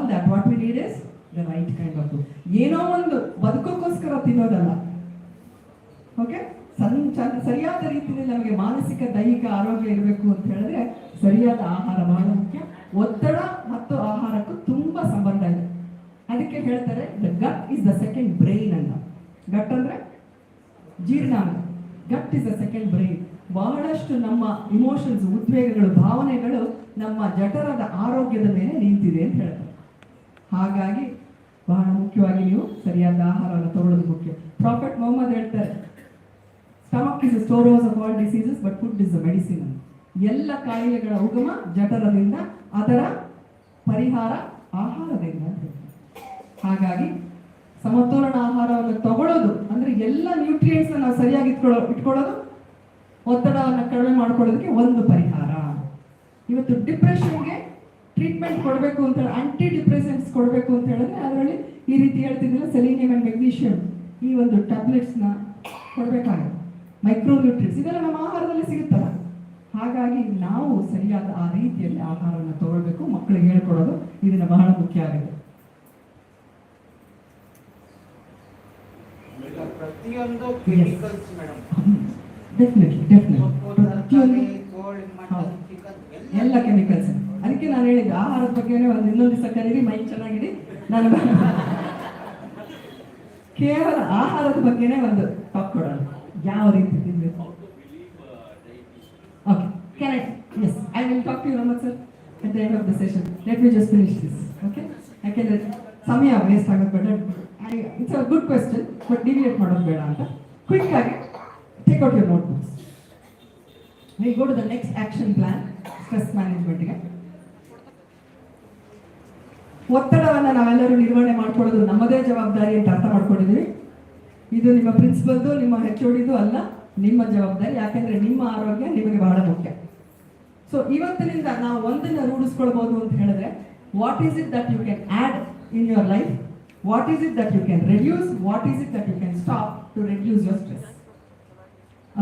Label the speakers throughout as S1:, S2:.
S1: All that what we need is the right kind of food. ಏನೋ ಒಂದು ಬದುಕೋಕ್ಕೋಸ್ಕರ ತಿನ್ನೋದಲ್ಲ. Okay, ಸರಿಯಾದ ರೀತಿಯಲ್ಲಿ ನಮಗೆ ಮಾನಸಿಕ ದೈಹಿಕ ಆರೋಗ್ಯ ಇರಬೇಕು ಅಂತ ಹೇಳಿದ್ರೆ ಸರಿಯಾದ ಆಹಾರ ಬಹಳ ಮುಖ್ಯ. ಒತ್ತಡ ಮತ್ತು ಆಹಾರಕ್ಕೂ ತುಂಬಾ ಸಂಬಂಧ ಇದೆ. ಅದಕ್ಕೆ ಹೇಳ್ತಾರೆ the gut is the second brain ಅಂತ. ಗಟ್ ಅಂದ್ರೆ ಜೀರ್ಣಾಂಗ, gut is the second brain. ಬಹಳಷ್ಟು ನಮ್ಮ ಇಮೋಷನ್ಸ್, ಉದ್ವೇಗಗಳು, ಭಾವನೆಗಳು ನಮ್ಮ ಜಠರದ ಆರೋಗ್ಯದ ಮೇಲೆ ನಿಂತಿದೆ ಅಂತ ಹೇಳ್ತಾರೆ. ಹಾಗಾಗಿ ಬಹಳ ಮುಖ್ಯವಾಗಿ ನೀವು ಸರಿಯಾದ ಆಹಾರವನ್ನು ತಗೊಳ್ಳೋದು ಮುಖ್ಯ. ಪ್ರಾಫೆಟ್ ಮೊಹಮ್ಮದ್ ಹೇಳ್ತಾರೆ, stomach is store house of all diseases but food is the medicine. ಎಲ್ಲ ಕಾಯಿಲೆಗಳ ಉಗಮ ಜಠರದಿಂದ, ಅದರ ಪರಿಹಾರ ಆಹಾರದಿಂದ. ಹಾಗಾಗಿ ಸಮತೋಲನ ಆಹಾರವನ್ನು ತಗೊಳ್ಳೋದು ಅಂದ್ರೆ ಎಲ್ಲ ನ್ಯೂಟ್ರಿಯೆಂಟ್ಸ್ ನಾವು ಸರಿಯಾಗಿ ಇಟ್ಕೊಳ್ಳೋದು, ಒತ್ತಡವನ್ನು ಕಡಿಮೆ ಮಾಡ್ಕೊಳ್ಳೋದಕ್ಕೆ ಒಂದು ಪರಿಹಾರ. ಇವತ್ತು ಡಿಪ್ರೆಷನ್ಗೆ ಟ್ರೀಟ್ಮೆಂಟ್ ಕೊಡಬೇಕು ಅಂತ ಹೇಳಿ, ಆಂಟಿ ಡಿಪ್ರೆಸೆಂಟ್ಸ್ ಕೊಡಬೇಕು ಅಂತ ಹೇಳಿದ್ರೆ ಅದರಲ್ಲಿ ಈ ರೀತಿ ಹೇಳ್ತಿದ್ದಿಲ್ಲ, ಸೆಲಿನಿಯಂ ಅಂಡ್ ಮೆಗ್ನೀಷಿಯಂ ಈ ಒಂದು ಟ್ಯಾಬ್ಲೆಟ್ಸ್ನ ಕೊಡಬೇಕಾಗುತ್ತೆ. ಮೈಕ್ರೋ ನ್ಯೂಟ್ರಿಯೆಂಟ್ಸ್ ಇದೆಲ್ಲ ನಮ್ಮ ಆಹಾರದಲ್ಲಿ ಸಿಗುತ್ತಲ್ಲ. ಹಾಗಾಗಿ ನಾವು ಸರಿಯಾದ ಆ ರೀತಿಯಲ್ಲಿ ಆಹಾರವನ್ನು ತಗೊಳ್ಬೇಕು. ಮಕ್ಕಳಿಗೆ ಹೇಳ್ಕೊಡೋದು ಇದನ್ನ ಬಹಳ ಮುಖ್ಯ ಆಗಿದೆ.
S2: ಪ್ರತಿಯೊಂದು ಕೆಮಿಕಲ್ಸ್ ಮೇಡಮ್,
S1: ಡೆಫಿನೆಟ್ಲಿ ಎಲ್ಲ ಕೆಮಿಕಲ್ಸ್. ಅದಕ್ಕೆ ನಾನು ಹೇಳಿದ್ದೆ ಆಹಾರದ ಬಗ್ಗೆ ಒಂದು ಇನ್ನೊಂದು ದಿವಸ ಕರೀರಿ, ಮೈಂಡ್ ಚೆನ್ನಾಗಿಡಿ. ನಾನು ಕೇವಲ ಆಹಾರದ ಬಗ್ಗೆನೇ ಒಂದು ಟಾಕ್ ಕೊಡೋಣ, ಯಾವ ರೀತಿ ತಿನ್ಬೇಕು. Okay, can I? Yes, I will talk to you ರಮತ್ sir at the end of the session. Let me just finish this, okay? ಯಾಕೆಂದ್ರೆ ಸಮಯ ವೇಸ್ಟ್ ಆಗೋದು ಬೇಡ. It's a good question, but deviate ಮಾಡೋದು ಬೇಡ ಅಂತ ಕ್ವಿಕ್ ಆಗಿ take out your notebooks. We go to the next action plan, stress ಮ್ಯಾನೇಜ್ಮೆಂಟ್ಗೆ. ಒತ್ತಡವನ್ನು ನಾವೆಲ್ಲರೂ ನಿರ್ವಹಣೆ ಮಾಡ್ಕೊಳ್ಳೋದು ನಮ್ಮದೇ ಜವಾಬ್ದಾರಿ ಅಂತ ಅರ್ಥ ಮಾಡ್ಕೊಂಡಿದ್ದೀವಿ. ಇದು ನಿಮ್ಮ ಪ್ರಿನ್ಸಿಪಲ್ದು, ನಿಮ್ಮ HODದು ಅಲ್ಲ, ನಿಮ್ಮ ಜವಾಬ್ದಾರಿ. ಯಾಕೆಂದ್ರೆ ನಿಮ್ಮ ಆರೋಗ್ಯ ನಿಮಗೆ ಬಹಳ ಮುಖ್ಯ. ಸೊ ಇವತ್ತಿನಿಂದ ನಾವು ಒಂದನ್ನ ರೂಢಿಸ್ಕೊಳ್ಬಹುದು ಅಂತ ಹೇಳಿದ್ರೆ, what is it that you can add in your life, what is it that you can reduce, what is it that you can stop to reduce your stress.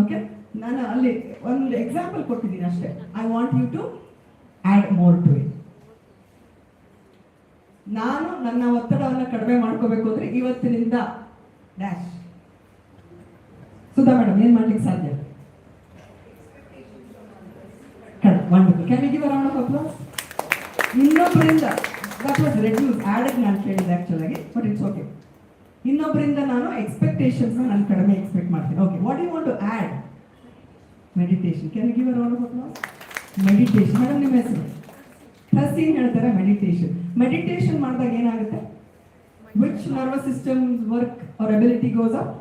S1: Okay, ನಾನು ಅಲ್ಲಿ ಒಂದು ಎಕ್ಸಾಂಪಲ್ ಕೊಟ್ಟಿದ್ದೀನಿ ಅಷ್ಟೇ. I want you to add more to it. ನಾನು ನನ್ನ ಒತ್ತಡವನ್ನು ಕಡಿಮೆ ಮಾಡ್ಕೋಬೇಕು ಅಂದ್ರೆ ಇವತ್ತಿನಿಂದ ಡ್ಯಾಶ್. ಸುಧಾ ಮೇಡಮ್ ಏನ್ ಮಾಡ್ಲಿಕ್ಕೆ ಸಾಧ್ಯ? Wonderful. Can we give a round of applause? ಇನ್ನೊಬ್ಬರಿಂದ ದಟ್ ವಾಸ್ ರೆಡ್ಯೂಸ್, ಆಡೆಡ್ ನಾನು ಕೇಳಿದೆ ಆಕ್ಚುಲ್ ಆಗಿ, ಬಟ್ ಇಟ್ಸ್ ಓಕೆ. ಇನ್ನೊಬ್ಬರಿಂದ ನಾನು ಎಕ್ಸ್ಪೆಕ್ಟೇಷನ್ಸ್ ನಾನು ಕಡಿಮೆ ಎಕ್ಸ್ಪೆಕ್ಟ್ ಮಾಡ್ತೀನಿ. Okay, what you want to add? Meditation. Can we give a round of applause? Meditation. Madam ನಿಮ್ಮ ಹೆಸರು? ಹಸೀನ್ ಹೇಳ್ತಾರೆ ಮೆಡಿಟೇಷನ್. ಮೆಡಿಟೇಷನ್ ಮಾಡಿದಾಗ ಏನಾಗುತ್ತೆ? Which nervous system work are ability goes up?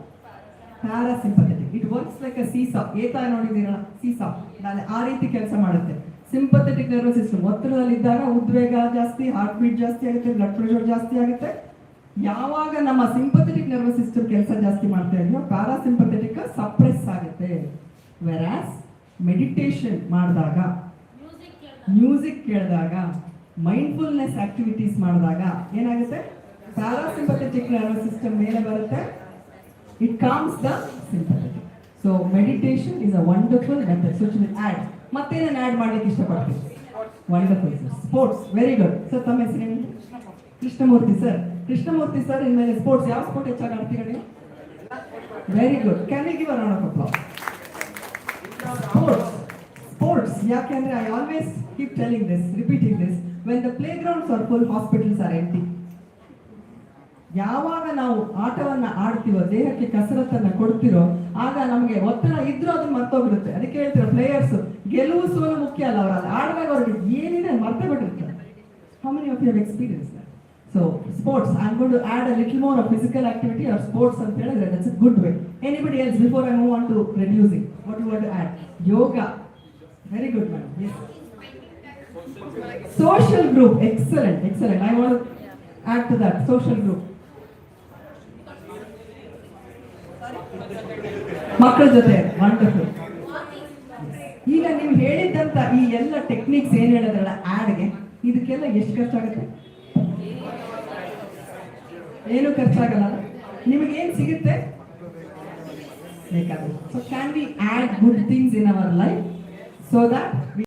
S1: Parasympathetic. It works like a seesaw. ಏತಾ ನೋಡಿದ್ದೀರಲ್ಲ seesaw, ನಾನು ಆ ರೀತಿ ಕೆಲಸ ಮಾಡುತ್ತೆ. ಸಿಂಪಥೆಟಿಕ್ ನರ್ವಸ್ ಸಿಸ್ಟಮ್ ಒತ್ತಡದಲ್ಲಿದ್ದಾಗ ಉದ್ವೇಗ ಜಾಸ್ತಿ, ಹಾರ್ಟ್ ಬೀಟ್ ಜಾಸ್ತಿ ಆಗುತ್ತೆ, ಬ್ಲಡ್ ಪ್ರೆಷರ್ ಜಾಸ್ತಿ ಆಗುತ್ತೆ. ಯಾವಾಗ ನಮ್ಮ ಸಿಂಪಥೆಟಿಕ್ ನರ್ವಸ್ ಸಿಸ್ಟಮ್ ಕೆಲಸ ಜಾಸ್ತಿ ಮಾಡ್ತಾ ಇದೆಯೋ ಪ್ಯಾರಾಸಿಂಪಥೆಟಿಕ್ ಸಪ್ರೆಸ್ ಆಗುತ್ತೆ. ವೆರಾಸ್ ಮೆಡಿಟೇಷನ್ ಮಾಡಿದಾಗ, ಮ್ಯೂಸಿಕ್ ಕೇಳಿದಾಗ, ಮೈಂಡ್ಫುಲ್ನೆಸ್ ಆಕ್ಟಿವಿಟೀಸ್ ಮಾಡಿದಾಗ ಏನಾಗುತ್ತೆ? ಪ್ಯಾರಾಸಿಂಪಥೆಟಿಕ್ ನರ್ವಸ್ ಸಿಸ್ಟಮ್ ಮೇಲೆ ಬರುತ್ತೆ. It calms the sympathetic. So meditation is a wonderful method. So will add. ಮತ್ತೆ ನಾನು ಆಡ್ ಮಾಡ್ಲಿಕ್ಕೆ ಇಷ್ಟಪಡ್ತೀನಿ. Wonderful sir. Sports, very good sir. ತಮ್ಮ ಹೆಸರೇನು? ಕೃಷ್ಣಮೂರ್ತಿ ಸರ್. ಕೃಷ್ಣಮೂರ್ತಿ ಸರ್, ಇನ್ಮೇಲೆ ಸ್ಪೋರ್ಟ್ಸ್, ಯಾವ ಸ್ಪೋರ್ಟ್ ಹೆಚ್ಚಾಗಿ ಆಡ್ತೀರಾ ನೀವು? Very good. Can we give a round of applause? Sports. ಯಾಕೆಂದ್ರೆ I always keep telling this, repeating this, when the playgrounds are full, hospitals are empty. ಯಾವಾಗ ನಾವು ಆಟವನ್ನ ಆಡ್ತೀವೋ, ದೇಹಕ್ಕೆ ಕಸರತ್ತನ್ನ ಕೊಡ್ತಿರೋ, ಆಗ ನಮಗೆ ಒತ್ತಡ ಇದ್ರೂ ಅದನ್ನ ಮರ್ತೋಗಿರುತ್ತೆ. ಅದಕ್ಕೆ ಹೇಳ್ತೀರ ಪ್ಲೇಯರ್ಸ್ ಗೆಲುವು ಸೋಲು ಮುಖ್ಯ ಅಲ್ಲ, ಅವರ ಆಡುವಾಗ ಅವ್ರಿಗೆ ಏನಿದೆ ಮರ್ತೇ ಬಿಟ್ಟಿರ್ತಾರೆ. How many of you have experienced that? So sports, I'm going to add a little more of physical activity or sports ಅಂತ ಹೇಳಿದ್ರೆ that's a good way. Anybody else before I move on to reducing? What do you want to add? Yoga. Very good, madam. Yes. Social group. Excellent, excellent. I want to add to that. Social group. ಮಕ್ಕಳ ಜೊತೆ. Wonderful. ಈಗ ನೀವು ಹೇಳಿದಂತ ಈ ಎಲ್ಲ techniques ಏನ್ ಹೇಳಿದ್ರಲ್ಲ ಆಡ್ಗೆ, ಇದಕ್ಕೆಲ್ಲ ಎಷ್ಟು ಖರ್ಚಾಗುತ್ತೆ? ಏನು ಖರ್ಚಾಗಲ್ಲ. ನಿಮಗೆ ಏನ್ ಸಿಗುತ್ತೆ ಬೇಕಾದ್ರೆ. So can we add good things in our life so that we